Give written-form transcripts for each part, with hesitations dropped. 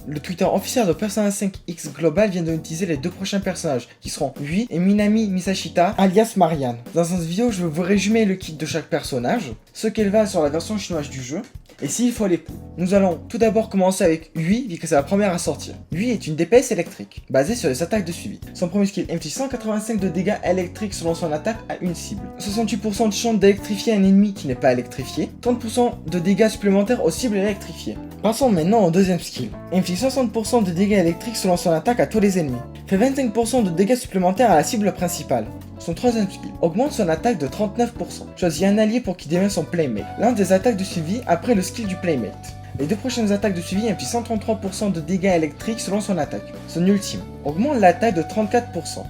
Le Twitter officiel de Persona 5 X Global vient d'utiliser les deux prochains personnages, qui seront Yui et Minami Misashita, alias Marianne. Dans cette vidéo, je vais vous résumer le kit de chaque personnage, ce qu'elle va sur la version chinoise du jeu, et s'il faut les poules. Nous allons tout d'abord commencer avec Yui, vu que c'est la première à sortir. Yui est une DPS électrique, basée sur les attaques de suivi. Son premier skill inflige 185 de dégâts électriques selon son attaque à une cible. 68% de chance d'électrifier un ennemi qui n'est pas électrifié. 30% de dégâts supplémentaires aux cibles électrifiées. Passons maintenant au deuxième skill. Inflige 60% de dégâts électriques selon son attaque à tous les ennemis. Fait 25% de dégâts supplémentaires à la cible principale. Son troisième skill augmente son attaque de 39%. Choisis un allié pour qu'il devienne son playmate. L'un des attaques de suivi après le skill du playmate. Les deux prochaines attaques de suivi infligent 133% de dégâts électriques selon son attaque. Son ultime augmente l'attaque de 34%.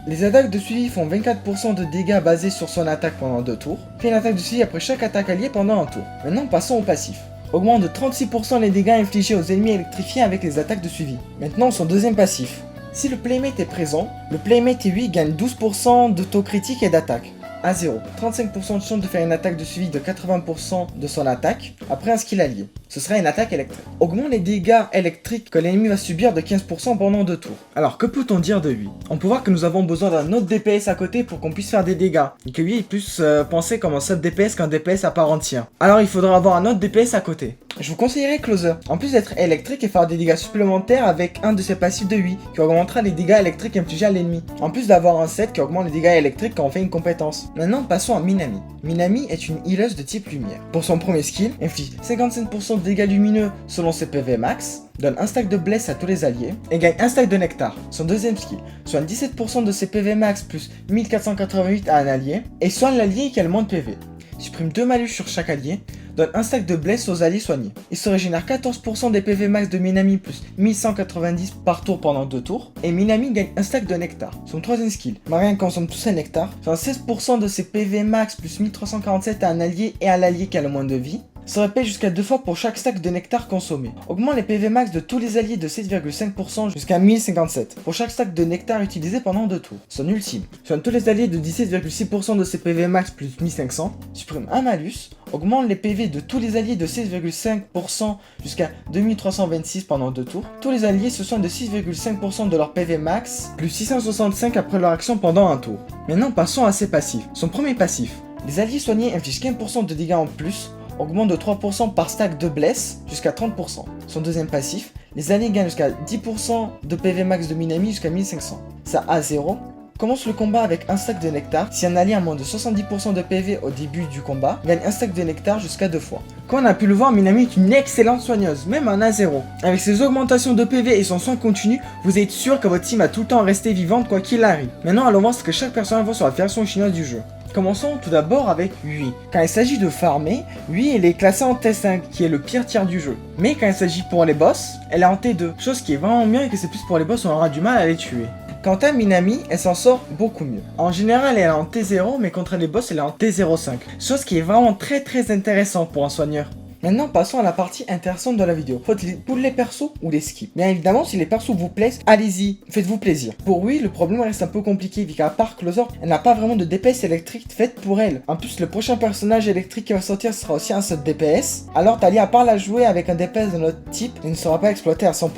Les attaques de suivi font 24% de dégâts basés sur son attaque pendant 2 tours. Fait une attaque de suivi après chaque attaque alliée pendant un tour. Maintenant passons au passif. Augmente de 36% les dégâts infligés aux ennemis électrifiés avec les attaques de suivi. Maintenant son deuxième passif. Si le playmate est présent, le playmate et lui gagne 12% de taux critique et d'attaque. À 0, 35% de chance de faire une attaque de suivi de 80% de son attaque après un skill allié. Ce sera une attaque électrique. Augmente les dégâts électriques que l'ennemi va subir de 15% pendant 2 tours. Alors que peut-on dire de lui? On peut voir que nous avons besoin d'un autre DPS à côté pour qu'on puisse faire des dégâts. Et que lui est plus pensé comme un sub DPS qu'un DPS à part entière. Alors il faudra avoir un autre DPS à côté. Je vous conseillerais Closer, en plus d'être électrique et faire des dégâts supplémentaires avec un de ses passifs de 8 qui augmentera les dégâts électriques infligés à l'ennemi. En plus d'avoir un set qui augmente les dégâts électriques quand on fait une compétence. Maintenant passons à Minami. Minami est une healeuse de type lumière. Pour son premier skill, inflige 55% de dégâts lumineux selon ses PV max, donne un stack de bless à tous les alliés et gagne un stack de nectar. Son deuxième skill soigne 17% de ses PV max plus 1488 à un allié et soigne l'allié qui a le moins de PV. Supprime 2 malus sur chaque allié, donne un stack de bless aux alliés soignés. Il se régénère 14% des PV max de Minami plus 1190 par tour pendant 2 tours, et Minami gagne un stack de nectar. Son troisième skill, Marianne consomme tous ses nectars, soigne 16% de ses PV max plus 1347 à un allié et à l'allié qui a le moins de vie. Se répète jusqu'à 2 fois pour chaque stack de nectar consommé. Augmente les PV max de tous les alliés de 7,5% jusqu'à 1057 pour chaque stack de nectar utilisé pendant 2 tours. Son ultime soigne tous les alliés de 17,6% de ses PV max plus 1500, supprime un malus, augmente les PV de tous les alliés de 16,5% jusqu'à 2326 pendant 2 tours. Tous les alliés se soignent de 6,5% de leur PV max plus 665 après leur action pendant un tour. Maintenant passons à ses passifs. Son premier passif. Les alliés soignés infligent 15% de dégâts en plus, augmente de 3% par stack de bless jusqu'à 30%. Son deuxième passif, les alliés gagnent jusqu'à 10% de PV max de Minami jusqu'à 1500. Ça A0 commence le combat avec un stack de nectar. Si un allié a moins de 70% de PV au début du combat, gagne un stack de nectar jusqu'à 2 fois. Comme on a pu le voir, Minami est une excellente soigneuse, même en A0. Avec ses augmentations de PV et son soin continu, vous êtes sûr que votre team a tout le temps resté vivante quoi qu'il arrive. Maintenant allons voir ce que chaque personnage vaut sur la version chinoise du jeu. Commençons tout d'abord avec Yui. Quand il s'agit de farmer, Yui elle est classée en T5, qui est le pire tiers du jeu. Mais quand il s'agit pour les boss, elle est en T2, chose qui est vraiment bien et que c'est plus pour les boss où on aura du mal à les tuer. Quant à Minami, elle s'en sort beaucoup mieux. En général, elle est en T0, mais contre les boss, elle est en T05. Chose qui est vraiment très intéressant pour un soigneur. Maintenant, passons à la partie intéressante de la vidéo. Faut-il pull les persos ou les skip? Bien évidemment, si les persos vous plaisent, allez-y, faites-vous plaisir. Pour lui, le problème reste un peu compliqué, vu qu'à part Closer, elle n'a pas vraiment de DPS électrique faite pour elle. En plus, le prochain personnage électrique qui va sortir sera aussi un seul DPS. Alors, Talia, à part la jouer avec un DPS de notre type, elle ne sera pas exploitée à 100%.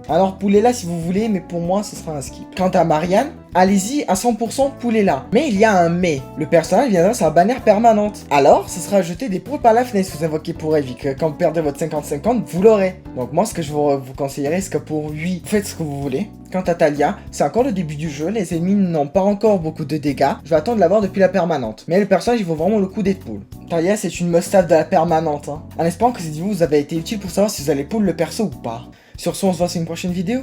Alors, poulez-la si vous voulez, mais pour moi, ce sera un skip. Quant à Marianne, allez-y à 100% poulez-la. Mais il y a un mais. Le personnage viendra sur la bannière permanente. Alors, ce sera jeter des poules par la fenêtre si vous invoquez pour elle, vu que quand vous perdez votre 50-50, vous l'aurez. Donc moi, ce que je vous conseillerais, c'est que pour lui, faites ce que vous voulez. Quant à Talia, c'est encore le début du jeu, les ennemis n'ont pas encore beaucoup de dégâts. Je vais attendre de l'avoir depuis la permanente. Mais le personnage, il vaut vraiment le coup d'être pull. Talia, c'est une must-have de la permanente. En espérant que cette vidéo vous avait été utile pour savoir si vous allez pull le perso ou pas. Sur ce, on se voit sur une prochaine vidéo.